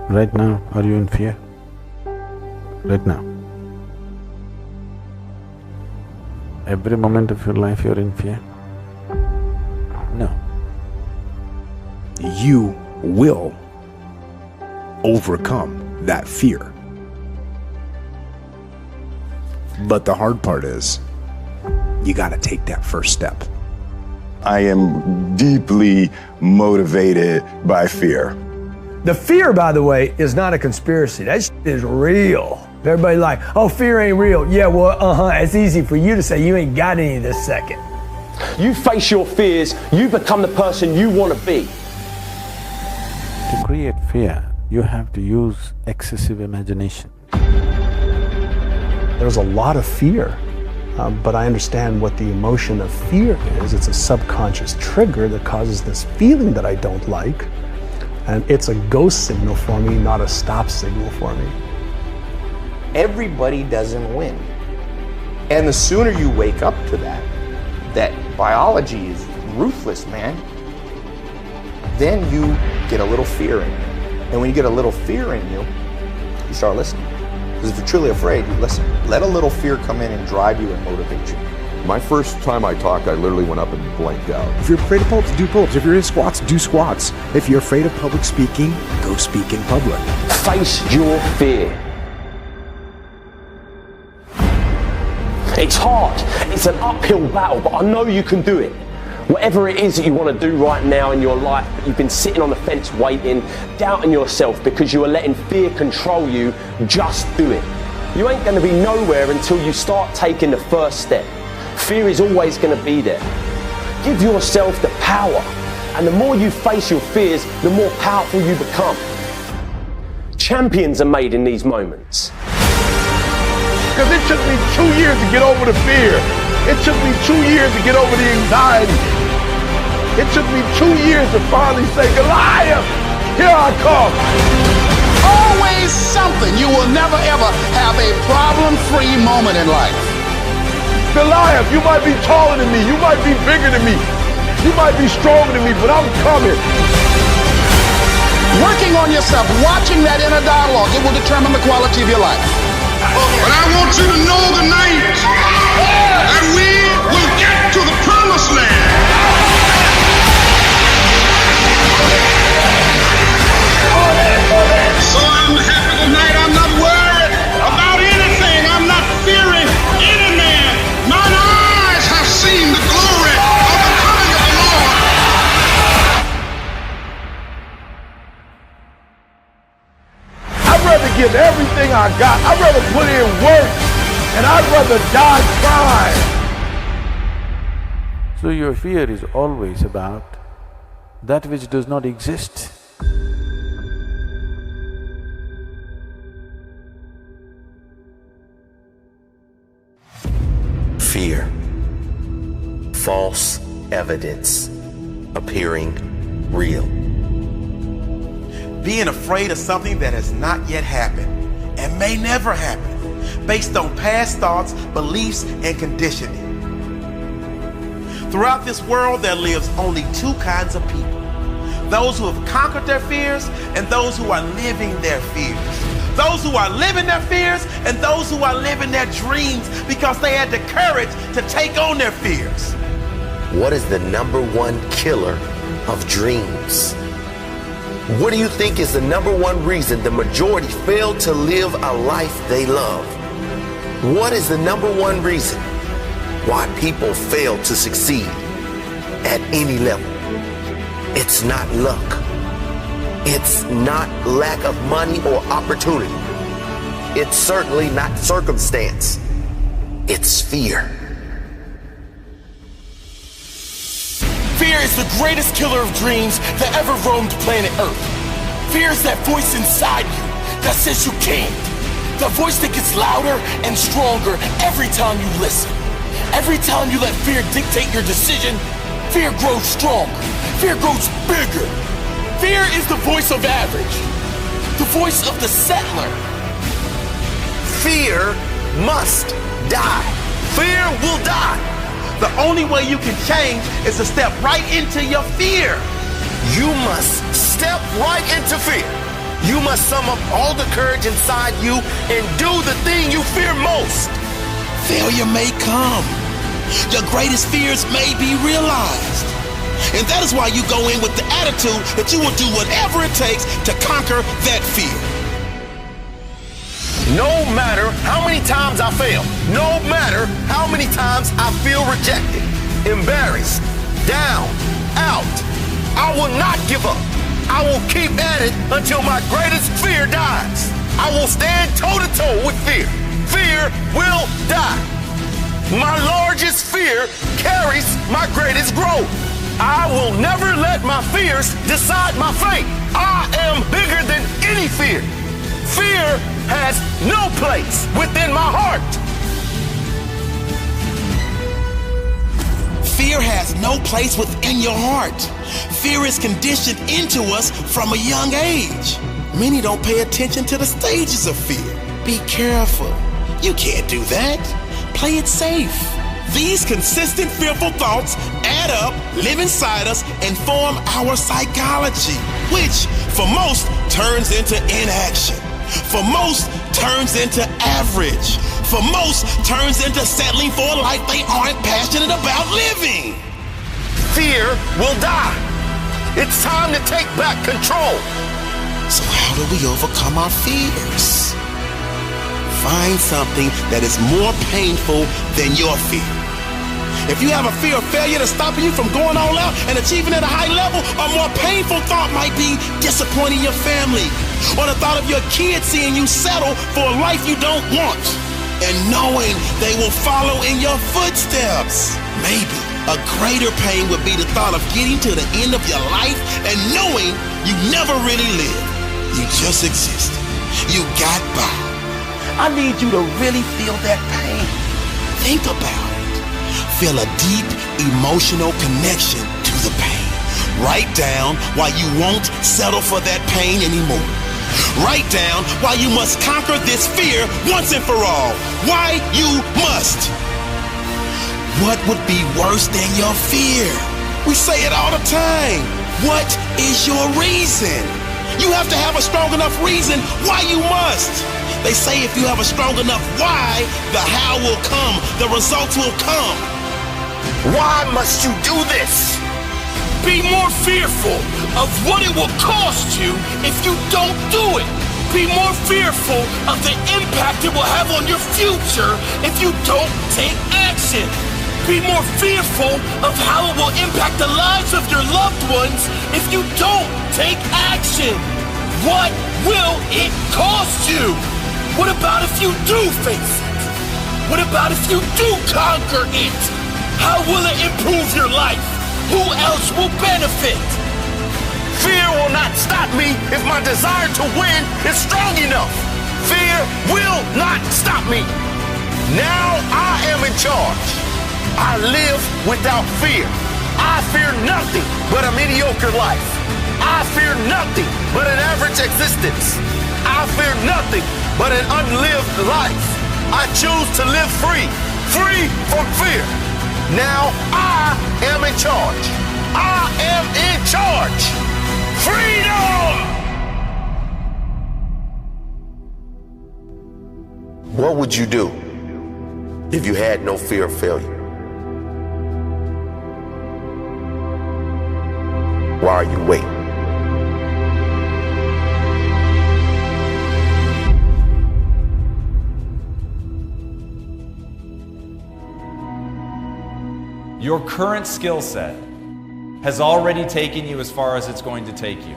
Right now, are you in fear? Right now. Every moment of your life you're in fear? No. You will overcome that fear. But the hard part is, you gotta take that first step. I am deeply motivated by fear. The fear, by the way, is not a conspiracy. That shit is real. Everybody like, oh, fear ain't real. Yeah, well, it's easy for you to say. You ain't got any this second. You face your fears, you become the person you want to be. To create fear, you have to use excessive imagination. There's a lot of fear, but I understand what the emotion of fear is. It's a subconscious trigger that causes this feeling that I don't like. And it's a go signal for me, not a stop signal for me. Everybody doesn't win. And the sooner you wake up to that biology is ruthless, man, then you get a little fear in you. And when you get a little fear in you, you start listening. Because if you're truly afraid, you listen. Let a little fear come in and drive you and motivate you. My first time I talked, I literally went up and blanked out. If you're afraid of pull-ups, do pull-ups. If you're in squats, do squats. If you're afraid of public speaking, go speak in public. Face your fear. It's hard, it's an uphill battle, but I know you can do it. Whatever it is that you want to do right now in your life, but you've been sitting on the fence waiting, doubting yourself because you are letting fear control you, just do it. You ain't going to be nowhere until you start taking the first step. Fear is always going to be there. Give yourself the power, and the more you face your fears, the more powerful you become. Champions are made in these moments. Because it took me 2 years to get over the fear. It took me 2 years to get over the anxiety. It took me 2 years to finally say, Goliath, here I come. Always something. You will never ever have a problem-free moment in life. Goliath, you might be taller than me. You might be bigger than me. You might be stronger than me, but I'm coming. Working on yourself, watching that inner dialogue, it will determine the quality of your life. But I want you to know tonight that we will get to the promised land. So I'm happy tonight. I'm not worried about anything. I'm not fearing any man. Mine eyes have seen the glory of the coming of the Lord. I'd rather give everything I got. I'd rather put in work, and I'd rather die trying. So your fear is always about that which does not exist. Fear. False evidence appearing real. Being afraid of something that has not yet happened and may never happen, based on past thoughts, beliefs, and conditioning. Throughout this world, there lives only two kinds of people. Those who have conquered their fears and those who are living their fears. Those who are living their fears and those who are living their dreams because they had the courage to take on their fears. What is the #1 killer of dreams? What do you think is the #1 reason the majority fail to live a life they love? What is the #1 reason why people fail to succeed at any level? It's not luck. It's not lack of money or opportunity. It's certainly not circumstance. It's fear. Fear is the greatest killer of dreams that ever roamed planet Earth. Fear is that voice inside you that says you can't. The voice that gets louder and stronger every time you listen. Every time you let fear dictate your decision, fear grows stronger. Fear grows bigger. Fear is the voice of average, the voice of the settler. Fear must die. Fear will die. The only way you can change is to step right into your fear. You must step right into fear. You must sum up all the courage inside you and do the thing you fear most. Failure may come. Your greatest fears may be realized. And that is why you go in with the attitude that you will do whatever it takes to conquer that fear. No matter how many times I fail, no matter how many times I feel rejected, embarrassed, down, out, I will not give up. I will keep at it until my greatest fear dies. I will stand toe-to-toe with fear. Fear will die. My largest fear carries my greatest growth. I will never let my fears decide my fate. I am bigger than any fear. Fear has no place within my heart. Fear has no place within your heart. Fear is conditioned into us from a young age. Many don't pay attention to the stages of fear. Be careful. You can't do that. Play it safe. These consistent fearful thoughts add up, live inside us, and form our psychology, which for most turns into inaction. For most turns into average. For most turns into settling for a life they aren't passionate about living. Fear will die. It's time to take back control. So how do we overcome our fears? Find something that is more painful than your fear. If you have a fear of failure that's stopping you from going all out and achieving at a high level, a more painful thought might be disappointing your family, or the thought of your kids seeing you settle for a life you don't want, and knowing they will follow in your footsteps. Maybe a greater pain would be the thought of getting to the end of your life and knowing you never really lived. You just existed. You got by. I need you to really feel that pain. Think about it. Feel a deep emotional connection to the pain. Write down why you won't settle for that pain anymore. Write down why you must conquer this fear once and for all. Why you must. What would be worse than your fear? We say it all the time. What is your reason? You have to have a strong enough reason why you must. They say if you have a strong enough why, the how will come, the results will come. Why must you do this? Be more fearful of what it will cost you if you don't do it. Be more fearful of the impact it will have on your future if you don't take action. Be more fearful of how it will impact the lives of your loved ones if you don't take action. What will it cost you? What about if you do face it? What about if you do conquer it? How will it improve your life? Who else will benefit? Fear will not stop me if my desire to win is strong enough. Fear will not stop me. Now I am in charge. I live without fear. I fear nothing but a mediocre life. I fear nothing but an average existence. I fear nothing but an unlived life. I choose to live free, free from fear. Now I am in charge. I am in charge. Freedom! What would you do if you had no fear of failure? Why are you waiting? Your current skill set has already taken you as far as it's going to take you.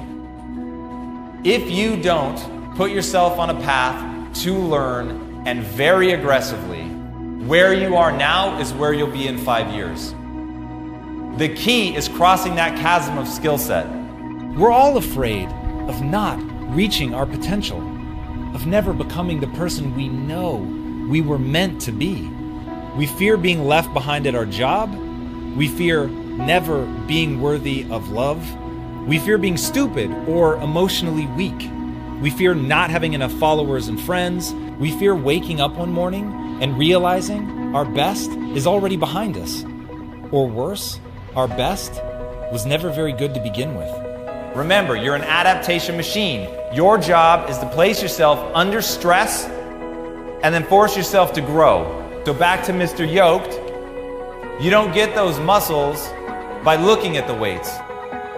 If you don't put yourself on a path to learn, and very aggressively, where you are now is where you'll be in 5 years. The key is crossing that chasm of skill set. We're all afraid of not reaching our potential, of never becoming the person we know we were meant to be. We fear being left behind at our job. We fear never being worthy of love. We fear being stupid or emotionally weak. We fear not having enough followers and friends. We fear waking up one morning and realizing our best is already behind us. Or worse, our best was never very good to begin with. Remember, you're an adaptation machine. Your job is to place yourself under stress and then force yourself to grow. So back to Mr. Yoked, you don't get those muscles by looking at the weights.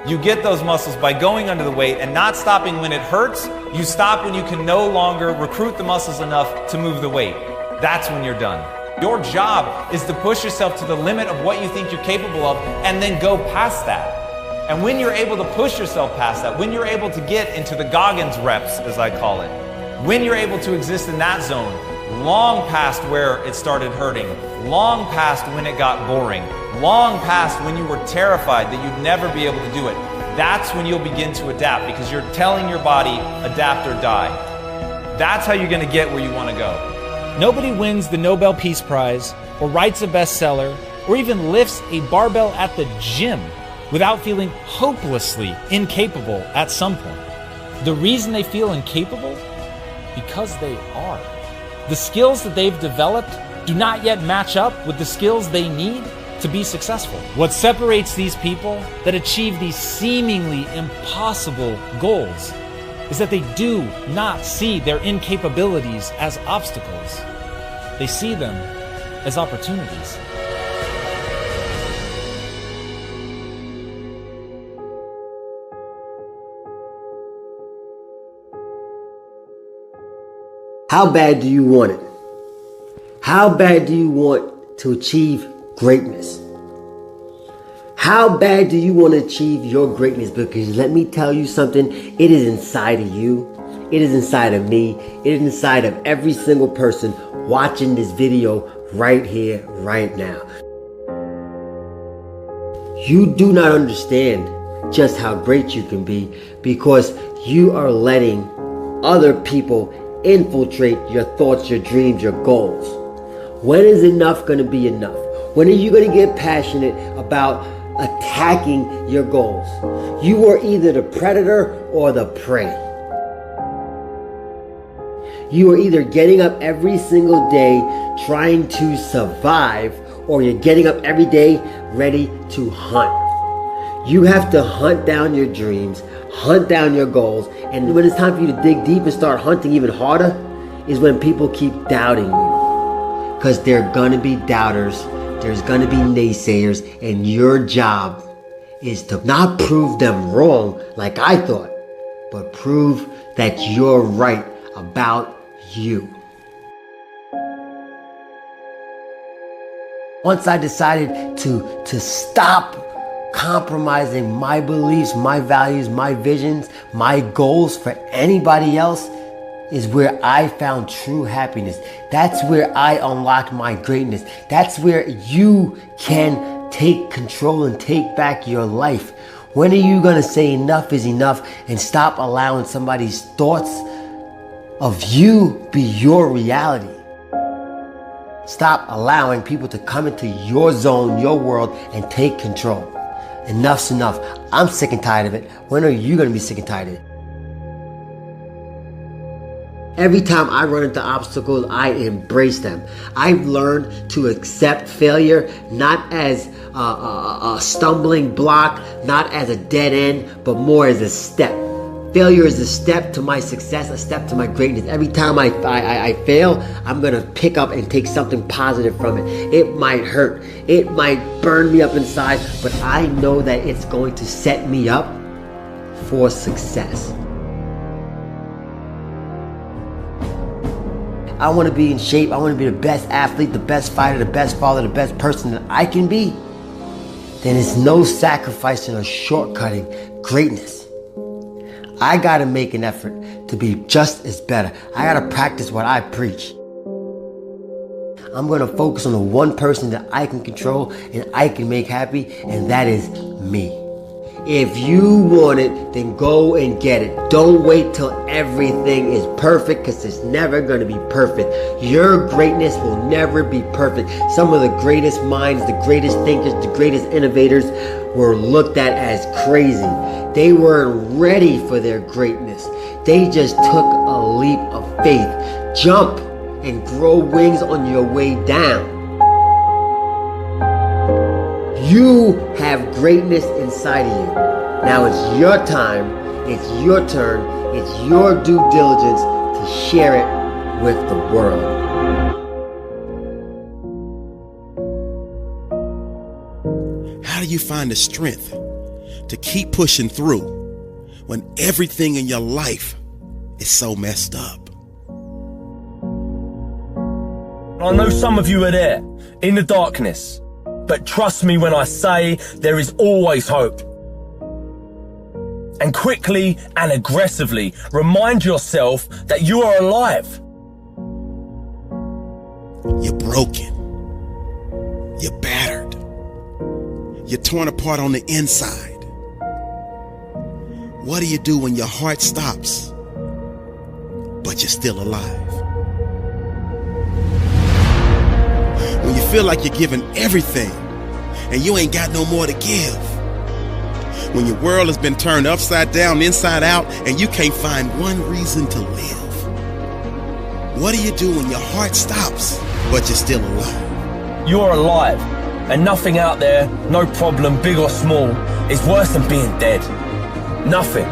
You get those muscles by going under the weight and not stopping when it hurts. You stop when you can no longer recruit the muscles enough to move the weight. That's when you're done. Your job is to push yourself to the limit of what you think you're capable of and then go past that. And when you're able to push yourself past that, when you're able to get into the Goggins reps, as I call it, when you're able to exist in that zone, long past where it started hurting, long past when it got boring, long past when you were terrified that you'd never be able to do it, that's when you'll begin to adapt, because you're telling your body, adapt or die. That's how you're going to get where you want to go. Nobody wins the Nobel Peace Prize, or writes a bestseller, or even lifts a barbell at the gym without feeling hopelessly incapable at some point. The reason they feel incapable? Because they are. The skills that they've developed do not yet match up with the skills they need to be successful. What separates these people that achieve these seemingly impossible goals is that they do not see their incapabilities as obstacles. They see them as opportunities. How bad do you want it? How bad do you want to achieve greatness? How bad do you want to achieve your greatness? Because let me tell you something, it is inside of you. It is inside of me. It is inside of every single person watching this video right here, right now. You do not understand just how great you can be because you are letting other people infiltrate your thoughts, your dreams, your goals. When is enough going to be enough? When are you going to get passionate about attacking your goals? You are either the predator or the prey. You are either getting up every single day trying to survive, or you're getting up every day ready to hunt. You have to hunt down your dreams, hunt down your goals, and when it's time for you to dig deep and start hunting even harder is when people keep doubting you. Because there are going to be doubters, there's going to be naysayers, and your job is to not prove them wrong like I thought, but prove that you're right about you. Once I decided to stop compromising my beliefs, my values, my visions, my goals for anybody else, is where I found true happiness. That's where I unlocked my greatness. That's where you can take control and take back your life. When are you gonna say enough is enough and stop allowing somebody's thoughts of you be your reality? Stop allowing people to come into your zone, your world, and take control. Enough's enough. I'm sick and tired of it. When are you going to be sick and tired of it? Every time I run into obstacles, I embrace them. I've learned to accept failure not as a stumbling block, not as a dead end, but more as a step. Failure is a step to my success, a step to my greatness. Every time I fail, I'm going to pick up and take something positive from it. It might hurt. It might burn me up inside, but I know that it's going to set me up for success. I want to be in shape. I want to be the best athlete, the best fighter, the best father, the best person that I can be. Then it's no sacrificing or shortcutting greatness. I gotta make an effort to be just as better. I gotta practice what I preach. I'm gonna focus on the one person that I can control and I can make happy, and that is me. If you want it, then go and get it. Don't wait till everything is perfect, because it's never gonna be perfect. Your greatness will never be perfect. Some of the greatest minds, the greatest thinkers, the greatest innovators were looked at as crazy. They weren't ready for their greatness. They just took a leap of faith. Jump and grow wings on your way down. You have greatness inside of you. Now it's your time, it's your turn, it's your due diligence to share it with the world. How do you find the strength to keep pushing through when everything in your life is so messed up? I know some of you are there, in the darkness, but trust me when I say there is always hope. And quickly and aggressively remind yourself that you are alive. You're broken. You're battered. You're torn apart on the inside. What do you do when your heart stops, but you're still alive? When you feel like you're giving everything and you ain't got no more to give. When your world has been turned upside down, inside out, and you can't find one reason to live. What do you do when your heart stops, but you're still alive? You're alive, and nothing out there, no problem, big or small, is worse than being dead. Nothing.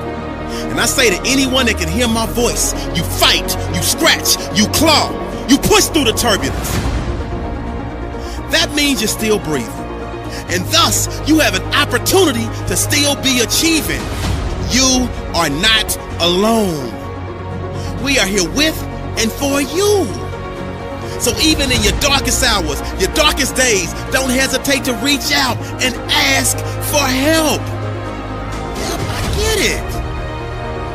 And I say to anyone that can hear my voice, you fight, you scratch, you claw, you push through the turbulence. That means you're still breathing. And thus, you have an opportunity to still be achieving. You are not alone. We are here with and for you. So even in your darkest hours, your darkest days, don't hesitate to reach out and ask for help. Yep, I get it.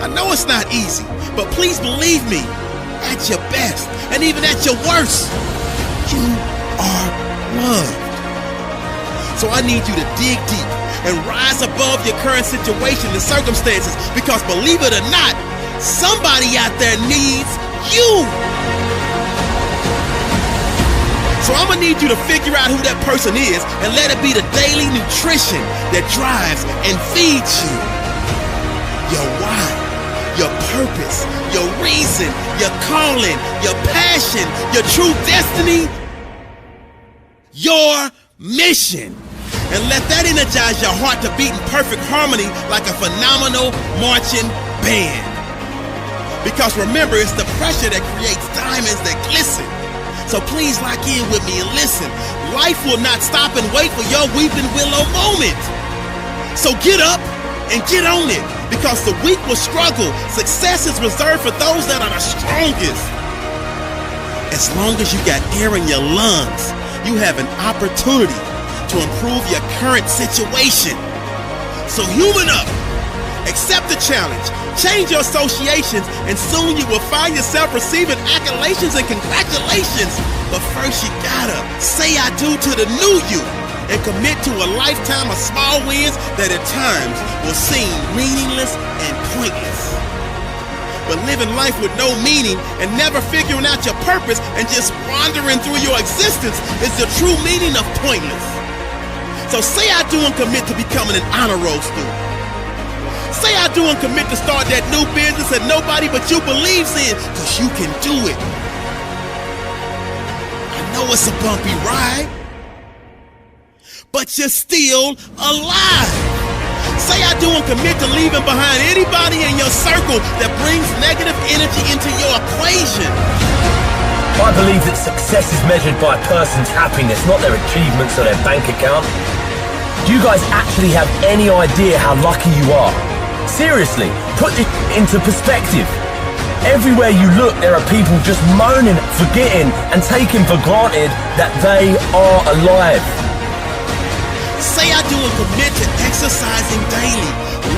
I know it's not easy, but please believe me, at your best and even at your worst, you are loved. So I need you to dig deep and rise above your current situation and circumstances, because believe it or not, somebody out there needs you. So I'm gonna need you to figure out who that person is and let it be the daily nutrition that drives and feeds you. Your why, your purpose, your reason, your calling, your passion, your true destiny, your mission. And let that energize your heart to beat in perfect harmony like a phenomenal marching band. Because remember, it's the pressure that creates diamonds that glisten. So please lock in with me and listen. Life will not stop and wait for your weeping willow moment. So get up and get on it, because the weak will struggle. Success is reserved for those that are the strongest. As long as you got air in your lungs, you have an opportunity to improve your current situation. So human up, accept the challenge, change your associations, and soon you will find yourself receiving accolations and congratulations. But first you gotta say I do to the new you and commit to a lifetime of small wins that at times will seem meaningless and pointless. But living life with no meaning and never figuring out your purpose and just wandering through your existence is the true meaning of pointless. So say I do and commit to becoming an honor roll student. Say I do and commit to start that new business that nobody but you believes in, because you can do it. I know it's a bumpy ride, but you're still alive. Say I do and commit to leaving behind anybody in your circle that brings negative energy into your equation. I believe that success is measured by a person's happiness, not their achievements or their bank account. Do you guys actually have any idea how lucky you are? Seriously, put this into perspective. Everywhere you look, there are people just moaning, forgetting, and taking for granted that they are alive. Say I do and commit to exercising daily,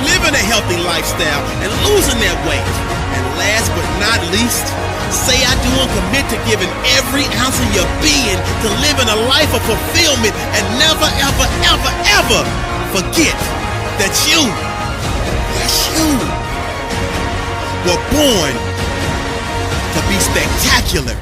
living a healthy lifestyle, and losing that weight. And last but not least, say I do and commit to giving every ounce of your being to living a life of fulfillment and never, ever, ever, ever forget that you, yes you, were born to be spectacular.